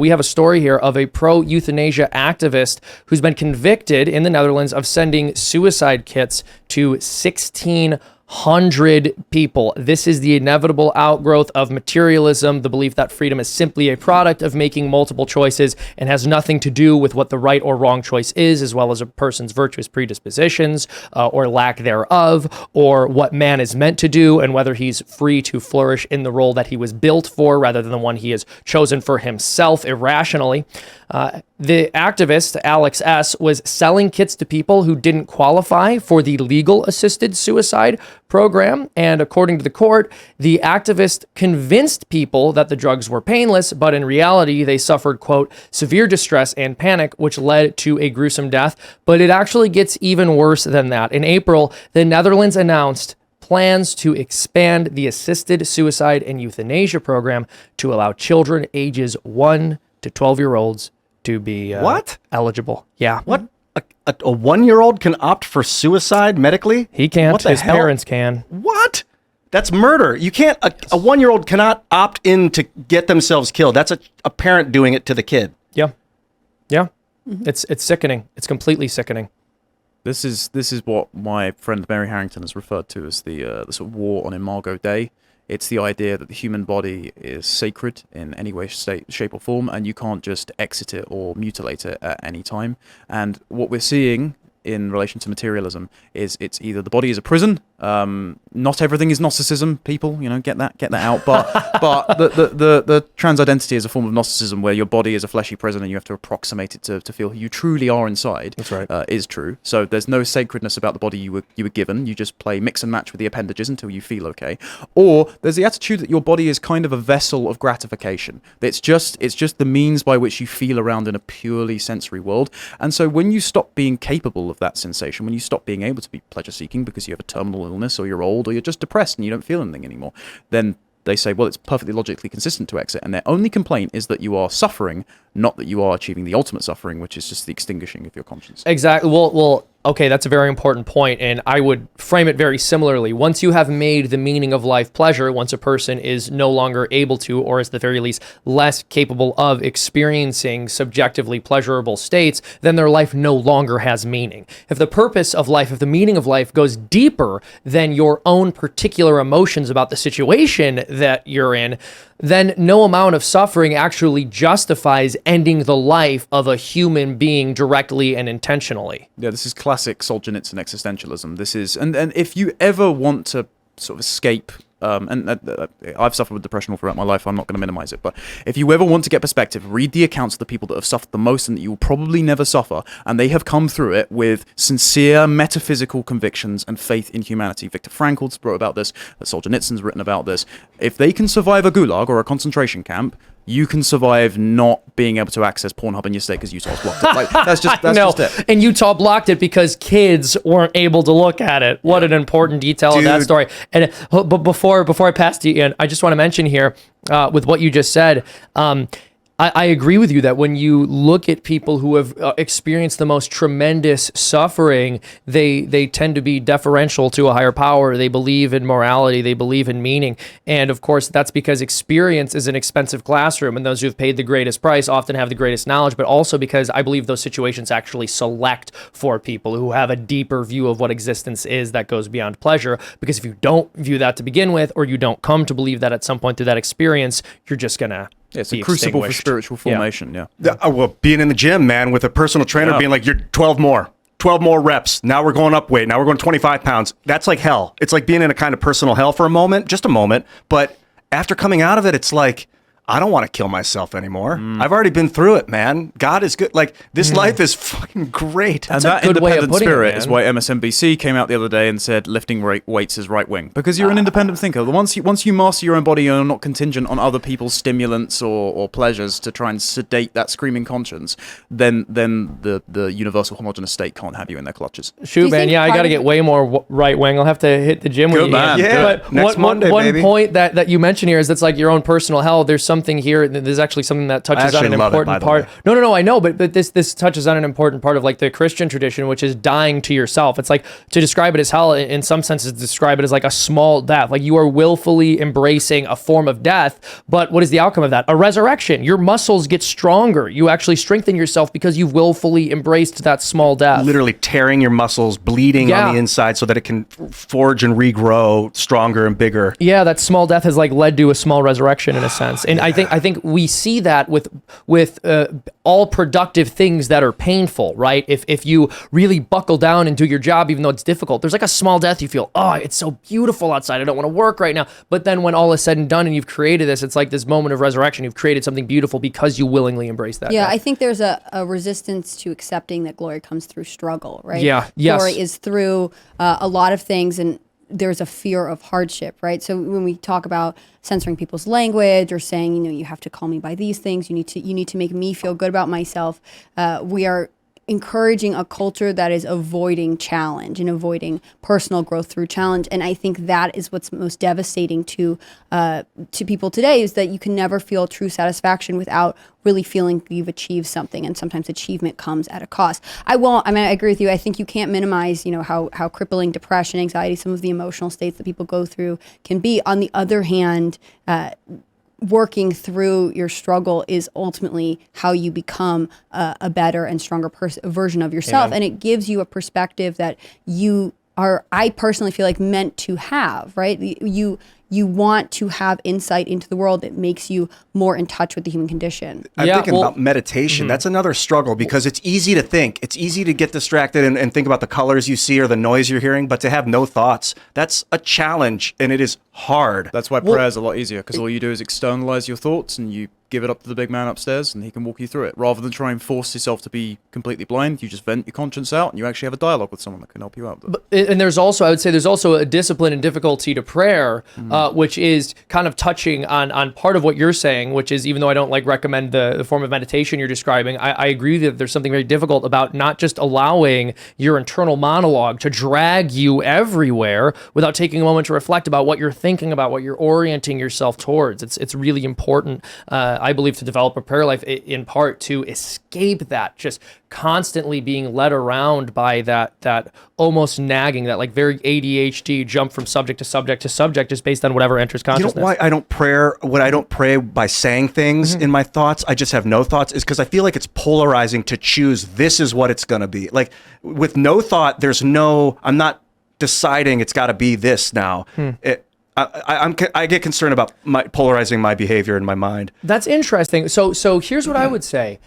we have a story here of a pro-euthanasia activist who's been convicted in the Netherlands of sending suicide kits to 1,600 people. This is the inevitable outgrowth of materialism, the belief that freedom is simply a product of making multiple choices and has nothing to do with what the right or wrong choice is, as well as a person's virtuous predispositions or lack thereof, or what man is meant to do and whether he's free to flourish in the role that he was built for rather than the one he has chosen for himself irrationally. The activist, Alex S., was selling kits to people who didn't qualify for the legal assisted suicide program. And according to the court, the activist convinced people that the drugs were painless, but in reality, they suffered, quote, severe distress and panic, which led to a gruesome death. But it actually gets even worse than that. In April, the Netherlands announced plans to expand the assisted suicide and euthanasia program to allow children ages 1 to 12-year-olds to be eligible. Yeah. What? A 1-year-old can opt for suicide medically? He can't. What the His hell? parents can. What? That's murder. You can't. A 1-year-old cannot opt in to get themselves killed. That's a parent doing it to the kid. Yeah. Yeah. It's sickening. It's completely sickening. This is what my friend Mary Harrington has referred to as the sort of war on Imago Dei. It's the idea that the human body is sacred in any way, shape or form, and you can't just exit it or mutilate it at any time. And what we're seeing in relation to materialism is it's either the body is a prison. Not everything is Gnosticism, people. Get that out. But the trans identity is a form of Gnosticism where your body is a fleshy prison and you have to approximate it to feel who you truly are inside. That's right. Is true. So there's no sacredness about the body you were given. You just play mix and match with the appendages until you feel okay. Or there's the attitude that your body is kind of a vessel of gratification. It's just the means by which you feel around in a purely sensory world. And so when you stop being capable of that sensation, when you stop being able to be pleasure seeking because you have a terminal illness or you're old or you're just depressed and you don't feel anything anymore, then they say, well, it's perfectly logically consistent to exit. And their only complaint is that you are suffering, not that you are achieving the ultimate suffering, which is just the extinguishing of your conscience. Exactly. Well, okay, that's a very important point, and I would frame it very similarly. Once you have made the meaning of life pleasure, once a person is no longer able to, or at the very least, less capable of experiencing subjectively pleasurable states, then their life no longer has meaning. If the purpose of life, if the meaning of life goes deeper than your own particular emotions about the situation that you're in, then no amount of suffering actually justifies ending the life of a human being directly and intentionally. Yeah, this is classic Solzhenitsyn existentialism. This is, and if you ever want to sort of escape, I've suffered with depression all throughout my life, I'm not going to minimize it, but if you ever want to get perspective, read the accounts of the people that have suffered the most and that you will probably never suffer, and they have come through it with sincere metaphysical convictions and faith in humanity. Viktor Frankl wrote about this, Solzhenitsyn's written about this. If they can survive a gulag or a concentration camp, you can survive not being able to access Pornhub in your state because Utah's blocked it. Like, that's just it. And Utah blocked it because kids weren't able to look at it. What an important detail of that story. And but before I pass to you, Ian, I just want to mention here with what you just said. I agree with you that when you look at people who have experienced the most tremendous suffering, they tend to be deferential to a higher power. They believe in morality. They believe in meaning. And of course, that's because experience is an expensive classroom, and those who have paid the greatest price often have the greatest knowledge, but also because I believe those situations actually select for people who have a deeper view of what existence is that goes beyond pleasure. Because if you don't view that to begin with, or you don't come to believe that at some point through that experience, you're just going to it's a crucible for spiritual formation, yeah. Well, being in the gym, man, with a personal trainer being like, you're 12 more reps. Now we're going up weight. Now we're going 25 pounds. That's like hell. It's like being in a kind of personal hell for a moment, just a moment. But after coming out of it, it's like, I don't want to kill myself anymore. I've already been through it, man. God is good. Like, this life is fucking great. And that independent spirit is why MSNBC came out the other day and said lifting weights is right wing. Because you're an independent thinker. Once you master your own body, you're not contingent on other people's stimulants or pleasures to try and sedate that screaming conscience, then the universal homogenous state can't have you in their clutches. Shoot, man. Yeah, I got to get way more right wing. I'll have to hit the gym with you. Yeah, but one point that you mentioned here is that's like your own personal hell. There's some something here. This is actually something that touches on actually an love it, important by the part. way. No, I know, but this touches on an important part of like the Christian tradition, which is dying to yourself. It's like to describe it as hell in some senses, describe it as like a small death. Like you are willfully embracing a form of death, but what is the outcome of that? A resurrection. Your muscles get stronger. You actually strengthen yourself because you've willfully embraced that small death. Literally tearing your muscles, bleeding on the inside so that it can forge and regrow stronger and bigger. Yeah, that small death has like led to a small resurrection in a sense. And I think we see that with all productive things that are painful, right? If you really buckle down and do your job, even though it's difficult, there's like a small death. You feel, oh, it's so beautiful outside. I don't want to work right now. But then when all is said and done and you've created this, it's like this moment of resurrection. You've created something beautiful because you willingly embrace that. Yeah, death. I think there's a resistance to accepting that glory comes through struggle, right? Yeah, yes. Glory is through a lot of things, and there's a fear of hardship, right? So when we talk about censoring people's language or saying, you have to call me by these things, you need to make me feel good about myself, we are encouraging a culture that is avoiding challenge and avoiding personal growth through challenge. And I think that is what's most devastating to people today, is that you can never feel true satisfaction without really feeling you've achieved something. And sometimes achievement comes at a cost. I agree with you. I think you can't minimize, how crippling depression, anxiety, some of the emotional states that people go through can be. On the other hand, working through your struggle is ultimately how you become a better and stronger version of yourself. Amen. And it gives you a perspective that you are, I personally feel like, meant to have, right? You want to have insight into the world that makes you more in touch with the human condition. I'm thinking about meditation. That's another struggle because it's easy to think. It's easy to get distracted and think about the colors you see or the noise you're hearing, but to have no thoughts, that's a challenge, and it is hard. That's why prayer is a lot easier, because all you do is externalize your thoughts and you give it up to the big man upstairs and he can walk you through it. Rather than try and force yourself to be completely blind, you just vent your conscience out and you actually have a dialogue with someone that can help you out with it. And there's also, I would say, there's also a discipline and difficulty to prayer, which is kind of touching on part of what you're saying, which is, even though I don't recommend the form of meditation you're describing, I agree that there's something very difficult about not just allowing your internal monologue to drag you everywhere without taking a moment to reflect about what you're thinking about, what you're orienting yourself towards. It's really important, I believe, to develop a prayer life in part to escape that just constantly being led around by that almost nagging, that very ADHD jump from subject to subject to subject just based on whatever enters consciousness. You know why I don't pray by saying things in my thoughts? I just have no thoughts, is because I feel like it's polarizing to choose this is what it's going to be. Like with no thought, I'm not deciding it's got to be this now. I get concerned about polarizing my behavior in my mind. That's interesting. So here's what I would say.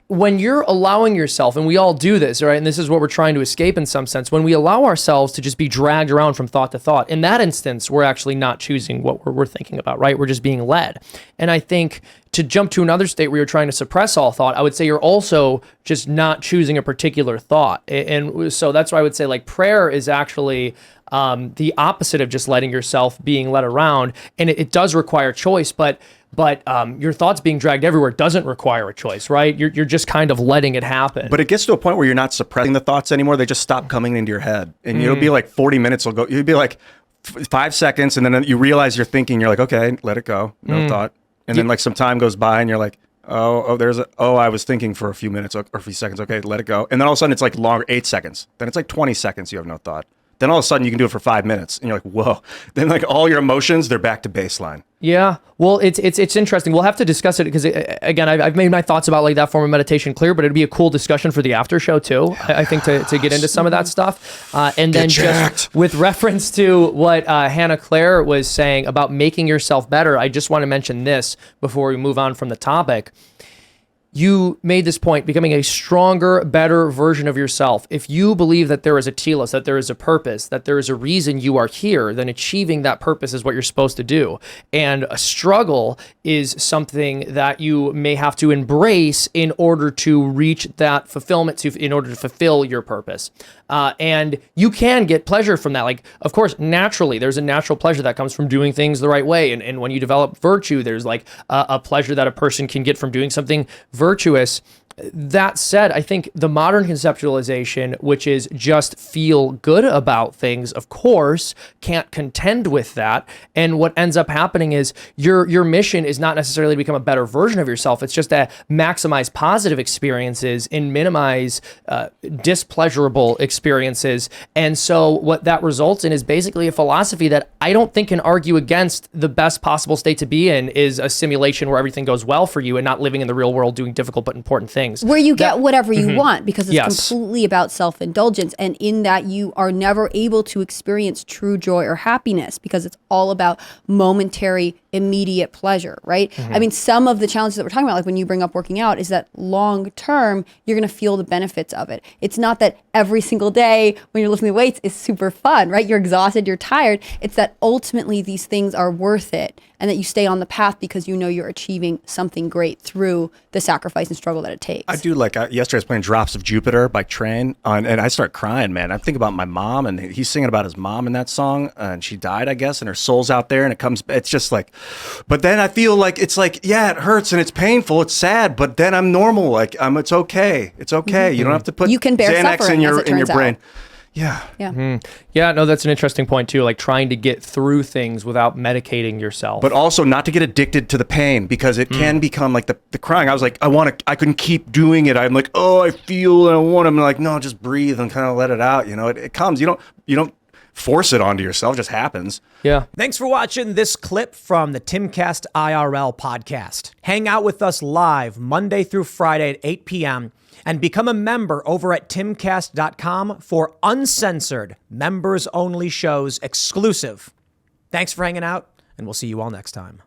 When you're allowing yourself, and we all do this, right? And this is what we're trying to escape in some sense. When we allow ourselves to just be dragged around from thought to thought, in that instance, we're actually not choosing what we're thinking about, right? We're just being led. And I think to jump to another state where you're trying to suppress all thought, I would say you're also just not choosing a particular thought. And so that's why I would say prayer is actually the opposite of just letting yourself being led around. And it does require choice, but your thoughts being dragged everywhere doesn't require a choice, right? You're just kind of letting it happen. But it gets to a point where you're not suppressing the thoughts anymore. They just stop coming into your head. And it'll be 40 minutes will go. You'll be 5 seconds, and then you realize you're thinking. You're like, okay, let it go. No thought. And then some time goes by, and you're like, I was thinking for a few minutes or a few seconds. Okay, let it go. And then all of a sudden it's longer, 8 seconds. Then it's 20 seconds. You have no thought. Then all of a sudden you can do it for 5 minutes, and you're like, whoa. Then all your emotions, they're back to baseline. Yeah, well, it's interesting. We'll have to discuss it because, again, I've made my thoughts about that form of meditation clear, but it'd be a cool discussion for the after show too. I think to get into some of that stuff. And then just with reference to what Hannah Claire was saying about making yourself better, I just want to mention this before we move on from the topic. You made this point, becoming a stronger, better version of yourself. If you believe that there is a telos, that there is a purpose, that there is a reason you are here, then achieving that purpose is what you're supposed to do. And a struggle is something that you may have to embrace in order to reach that fulfillment, in order to fulfill your purpose. And you can get pleasure from that. Of course, naturally, there's a natural pleasure that comes from doing things the right way. And when you develop virtue, there's a pleasure that a person can get from doing something virtuous. That said, I think the modern conceptualization, which is just feel good about things, of course, can't contend with that. And what ends up happening is your mission is not necessarily to become a better version of yourself. It's just to maximize positive experiences and minimize displeasurable experiences. And so what that results in is basically a philosophy that I don't think can argue against the best possible state to be in is a simulation where everything goes well for you and not living in the real world doing difficult but important things. Where you get whatever you want because it's Yes. completely about self-indulgence. And in that you are never able to experience true joy or happiness because it's all about momentary, immediate pleasure, right? I mean, some of the challenges that we're talking about, like when you bring up working out, is that long term, you're going to feel the benefits of it. It's not that every single day when you're lifting the weights is super fun, right? You're exhausted, you're tired. It's that ultimately these things are worth it and that you stay on the path because you know you're achieving something great through the sacrifice and struggle that it takes. I do yesterday I was playing Drops of Jupiter by Train, and I start crying, man. I think about my mom, and he's singing about his mom in that song, and she died, I guess, and her soul's out there, and it's just like, but then I feel like it's like, yeah, it hurts and it's painful, it's sad, but then I'm normal, like it's okay, it's okay. You don't have to put You can bear Xanax suffering, as it in your turns brain. out. Yeah. Yeah. Yeah, no, that's an interesting point too. Like trying to get through things without medicating yourself. But also not to get addicted to the pain because it can become like the crying. I was like, I couldn't keep doing it. I'm like, oh, I feel and I want. I'm like, no, just breathe and kind of let it out. You know, it comes. You don't force it onto yourself. It just happens. Yeah. Thanks for watching this clip from the Timcast IRL podcast. Hang out with us live Monday through Friday at 8 p.m. and become a member over at timcast.com for uncensored, members-only shows exclusive. Thanks for hanging out, and we'll see you all next time.